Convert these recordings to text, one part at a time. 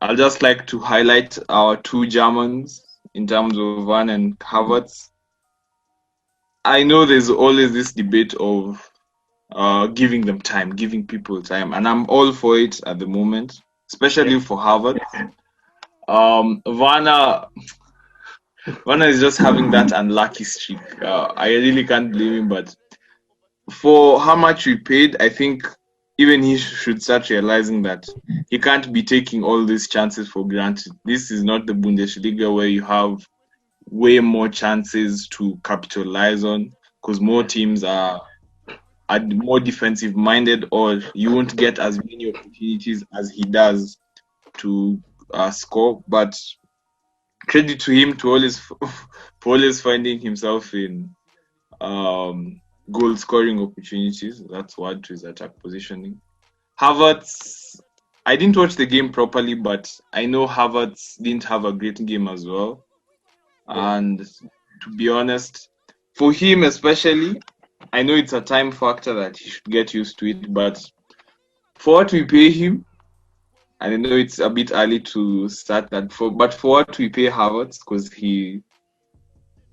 I'd just like to highlight our two Germans in terms of Werner and Havertz. I know there's always this debate of giving them time, giving people time, and I'm all for it at the moment, especially for Havertz. Werner is just having that unlucky streak. I really can't blame him, but for how much we paid, I think even he should start realizing that he can't be taking all these chances for granted. This is not the Bundesliga where you have way more chances to capitalize on because more teams are more defensive minded, or you won't get as many opportunities as he does to score. But credit to him to always for always finding himself in goal scoring opportunities. That's what to his attack positioning. Havertz, I didn't watch the game properly, but I know Havertz didn't have a great game as well. And to be honest, for him especially, I know it's a time factor that he should get used to it, but for what we pay him, and I know it's a bit early to start that, but for what we pay Havertz, because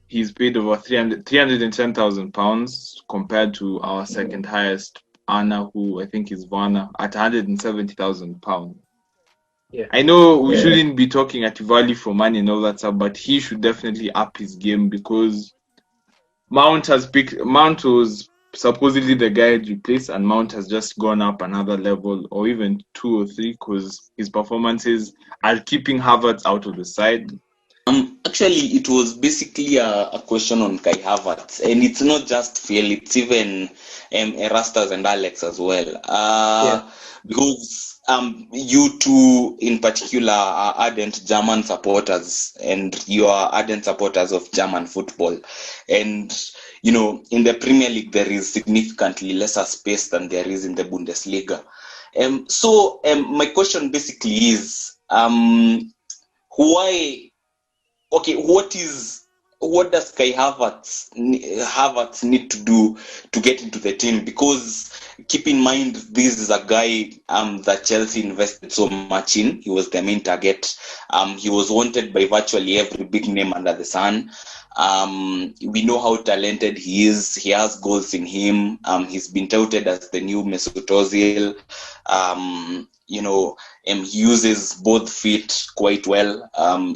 he's paid over 310,000 pounds compared to our second highest earner, who I think is Werner, at 170,000 pounds. Yeah. I know we shouldn't be talking at value for money and all that stuff, but he should definitely up his game because Mount was supposedly the guy to replace, and Mount has just gone up another level, or even 2 or 3, because his performances are keeping Havertz out of the side. Actually, it was basically a question on Kai Havertz, and it's not just Phil, it's even Erastus and Alex as well. Because you two in particular are ardent German supporters, and you are ardent supporters of German football. And, you know, in the Premier League, there is significantly lesser space than there is in the Bundesliga. So my question basically is, what does Kai Havertz need to do to get into the team? Because keep in mind, this is a guy that Chelsea invested so much in. He was the main target. He was wanted by virtually every big name under the sun. We know how talented he is. He has goals in him. He's been touted as the new Mesut Ozil. He uses both feet quite well,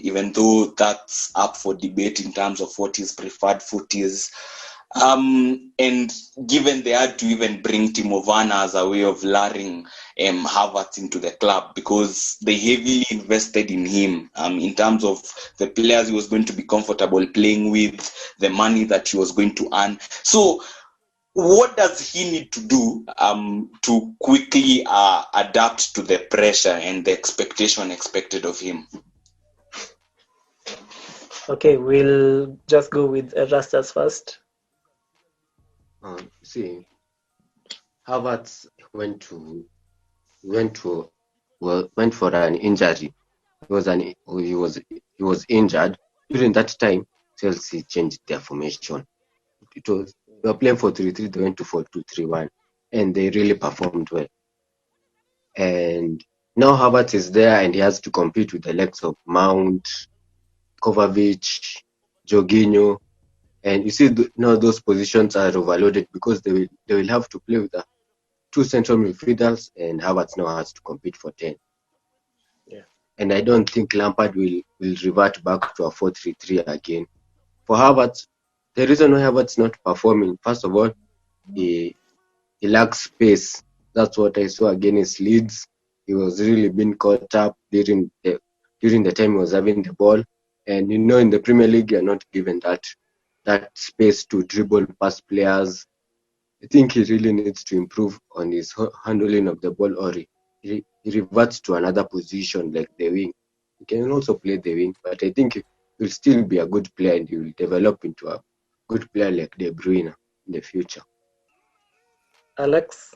even though that's up for debate in terms of what his preferred foot is. And given they had to even bring Timo Werner as a way of luring Havertz into the club, because they heavily invested in him in terms of the players he was going to be comfortable playing with, the money that he was going to earn. So what does he need to do to quickly adapt to the pressure and the expectation expected of him? Okay, we'll just go with Erastus first. Havertz went for an injury. He was injured. During that time, Chelsea changed their formation. They were playing 4-3-3. They went to 4-2-3-1, and they really performed well. And now Havertz is there, and he has to compete with the likes of Mount, Kovacic, Jorginho. And you see, now those positions are overloaded because they will have to play with the 2 central midfielders, and Havertz now has to compete for 10. Yeah. And I don't think Lampard will revert back to a 4-3-3 again. For Havertz, the reason why Havertz not performing, first of all, he lacks space. That's what I saw against Leeds. He was really being caught up during the time he was having the ball. And in the Premier League, you're not given that space to dribble past players. I think he really needs to improve on his handling of the ball, or he reverts to another position like the wing. He can also play the wing, but I think he will still be a good player, and he will develop into a good player like De Bruyne in the future. Alex?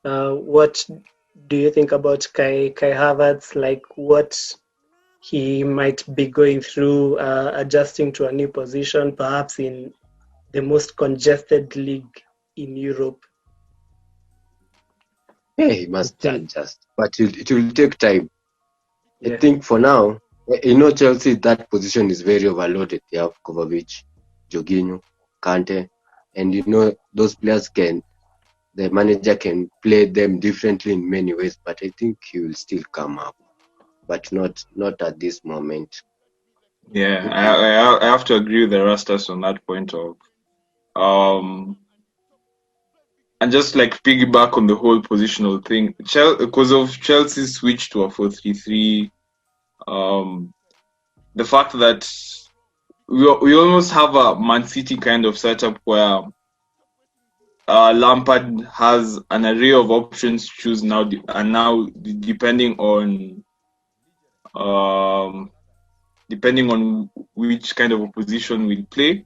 What do you think about Kai Havertz? Like, what he might be going through, adjusting to a new position, perhaps in the most congested league in Europe? Yeah, he must Still. adjust, but it will take time. Yeah. I think for now, Chelsea, that position is very overloaded. They have Kovacic, Jorginho, Kante, and those players the manager can play them differently in many ways, but I think he will still come up, but not at this moment. Yeah, I have to agree with the Rastas on that point of and just like piggyback on the whole positional thing, because of Chelsea's switch to a 4-3-3, the fact that we almost have a Man City kind of setup where Lampard has an array of options to choose now, and now depending on which kind of opposition we'll play,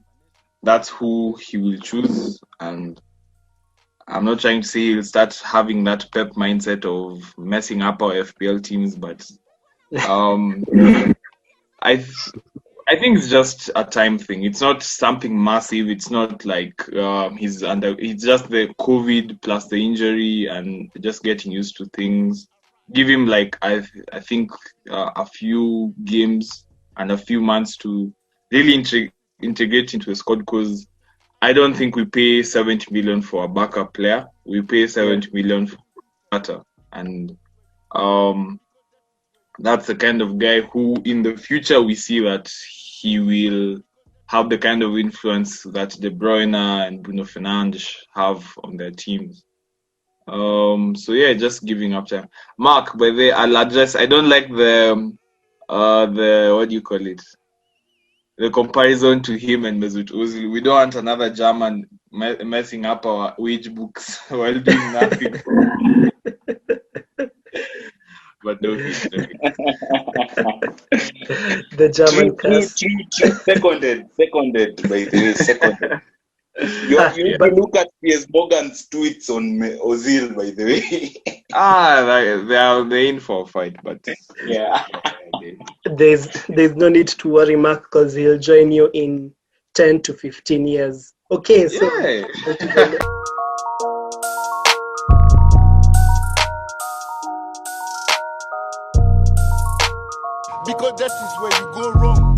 that's who he will choose. And I'm not trying to say he'll start having that Pep mindset of messing up our FPL teams, but I think it's just a time thing. It's not something massive. It's not like it's just the COVID plus the injury and just getting used to things. Give him like I think a few games and a few months to really integrate into the squad, because I don't think we pay 70 million for a backup player. We pay 70 million for a starter, and that's the kind of guy who in the future we see that he will have the kind of influence that De Bruyne and Bruno Fernandes have on their teams. So yeah, just giving up time. Mark, by the way, I'll address. I don't like the what do you call it? The comparison to him and Mesut Ozil. We don't want another German messing up our wage books while doing nothing. But no, The German curse. Seconded by the way, seconded. You need to look at Piers Morgan's tweets on Ozil, by the way. they're in for a fight, but yeah. There's no need to worry, Mark, because he'll join you in 10 to 15 years. Okay, so yeah. Because that is where you go wrong.